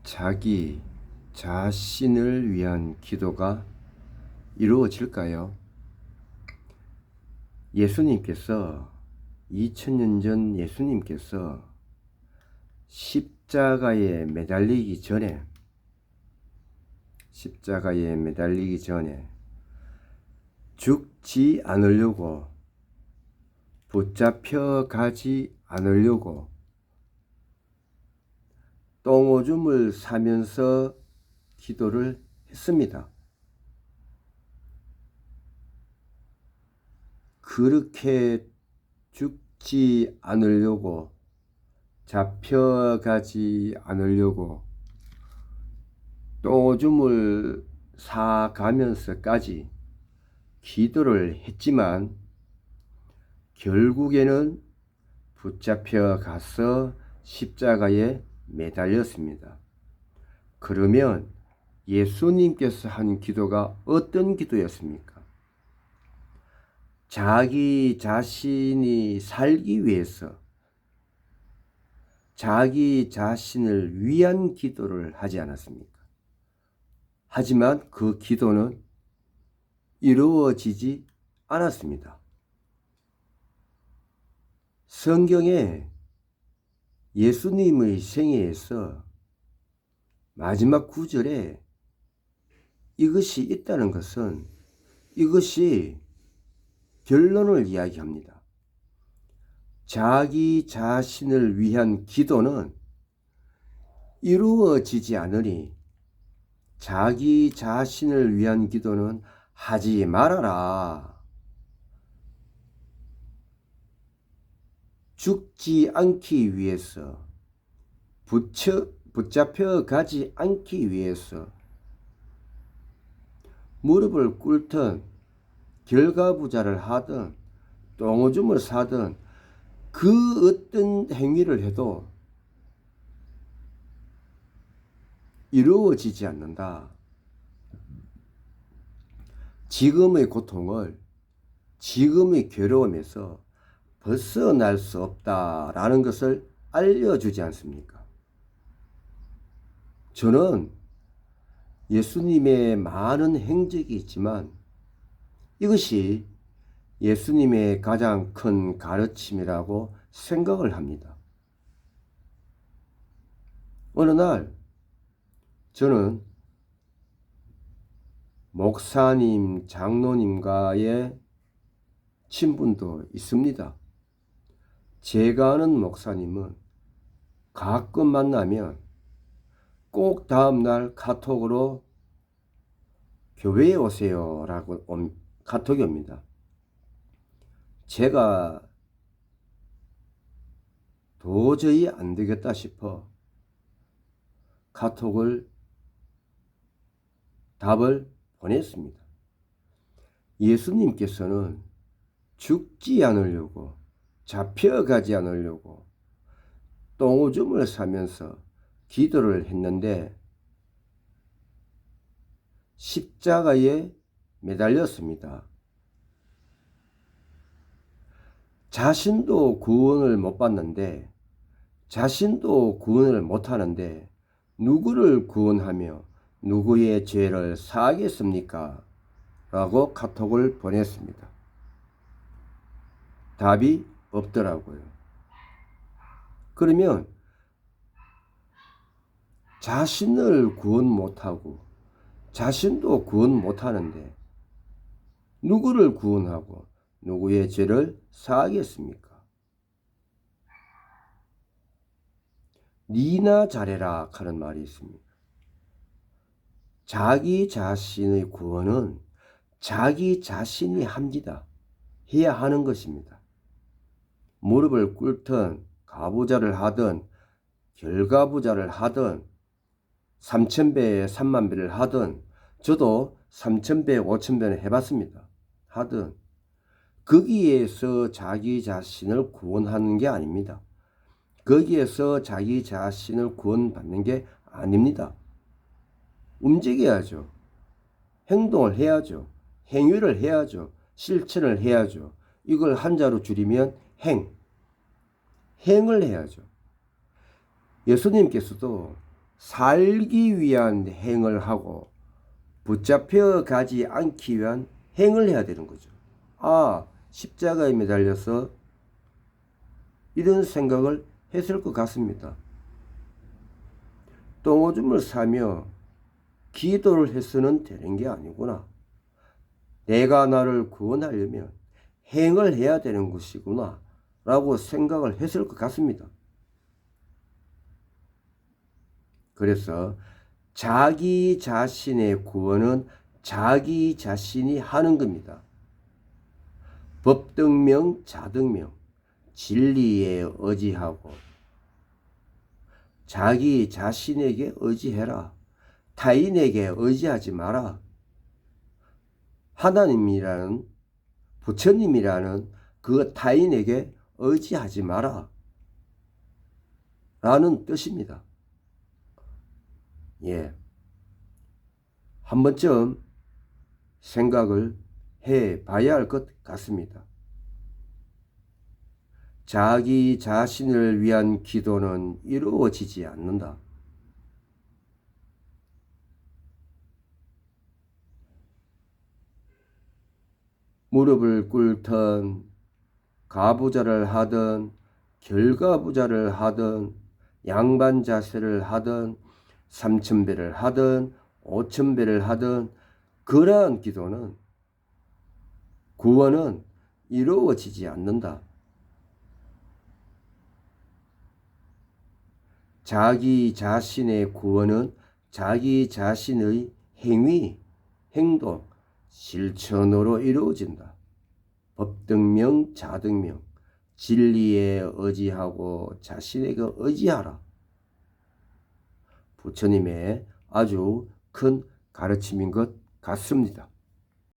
자기 자신을 위한 기도가 이루어질까요? 예수님께서 2000년 전 예수님께서 십자가에 매달리기 전에 죽지 않으려고, 붙잡혀 가지 않으려고 똥오줌을 싸면서 기도를 했습니다. 그렇게 죽지 않으려고, 잡혀가지 않으려고 똥오줌을 싸가면서까지 기도를 했지만 결국에는 붙잡혀 가서 십자가에 매달렸습니다. 그러면 예수님께서 한 기도가 어떤 기도였습니까? 자기 자신이 살기 위해서 자기 자신을 위한 기도를 하지 않았습니까? 하지만 그 기도는 이루어지지 않았습니다. 성경에 예수님의 생애에서 마지막 구절에 이것이 있다는 것은 이것이 결론을 이야기합니다. 자기 자신을 위한 기도는 이루어지지 않으니 자기 자신을 위한 기도는 하지 말아라. 죽지 않기 위해서, 붙잡혀 가지 않기 위해서 무릎을 꿇든 결과부자를 하든 똥오줌을 싸든 그 어떤 행위를 해도 이루어지지 않는다. 지금의 고통을, 지금의 괴로움에서 벗어날 수 없다라는 것을 알려주지 않습니까? 저는 예수님의 많은 행적이 있지만 이것이 예수님의 가장 큰 가르침이라고 생각을 합니다. 어느 날 저는 목사님, 장로님과의 친분도 있습니다. 제가 아는 목사님은 가끔 만나면 꼭 다음날 카톡으로 교회에 오세요 라고 카톡이 옵니다. 제가 도저히 안 되겠다 싶어 답을 보냈습니다. 예수님께서는 죽지 않으려고, 잡혀가지 않으려고 똥오줌을 싸면서 기도를 했는데 십자가에 매달렸습니다. 자신도 구원을 못 받는데, 자신도 구원을 못 하는데 누구를 구원하며 누구의 죄를 사하겠습니까? 라고 카톡을 보냈습니다. 답이 없더라고요. 그러면 자신을 구원 못하고 자신도 구원 못하는데 누구를 구원하고 누구의 죄를 사하겠습니까? 니나 잘해라 하는 말이 있습니다. 자기 자신의 구원은 자기 자신이 합니다. 해야 하는 것입니다. 무릎을 꿇든 가부좌를 하든 결가부좌를 하든 3000배 30,000배를 하든, 저도 3000배 5000배는 해봤습니다. 하든 거기에서 자기 자신을 구원하는 게 아닙니다. 거기에서 자기 자신을 구원받는 게 아닙니다. 움직여야죠. 행동을 해야죠. 행위를 해야죠. 실천을 해야죠. 이걸 한자로 줄이면 행을 해야죠. 예수님께서도 살기 위한 행을 하고 붙잡혀 가지 않기 위한 행을 해야 되는 거죠. 아, 십자가에 매달려서 이런 생각을 했을 것 같습니다. 똥오줌을 싸며 기도를 해서는 되는 게 아니구나. 내가 나를 구원하려면 행을 해야 되는 것이구나 라고 생각을 했을 것 같습니다. 그래서 자기 자신의 구원은 자기 자신이 하는 겁니다. 법등명, 자등명, 진리에 의지하고 자기 자신에게 의지해라. 타인에게 의지하지 마라. 하나님이라는, 부처님이라는 그 타인에게 의지하지 마라. 라는 뜻입니다. 예. 한 번쯤 생각을 해 봐야 할 것 같습니다. 자기 자신을 위한 기도는 이루어지지 않는다. 무릎을 꿇든 가부좌를 하든 결가부좌를 하든 양반 자세를 하든 삼천배를 하든 오천배를 하든 그러한 기도는 구원은 이루어지지 않는다. 자기 자신의 구원은 자기 자신의 행위, 행동, 실천으로 이루어진다. 법등명, 자등명, 진리에 의지하고 자신에게 의지하라. 부처님의 아주 큰 가르침인 것 같습니다.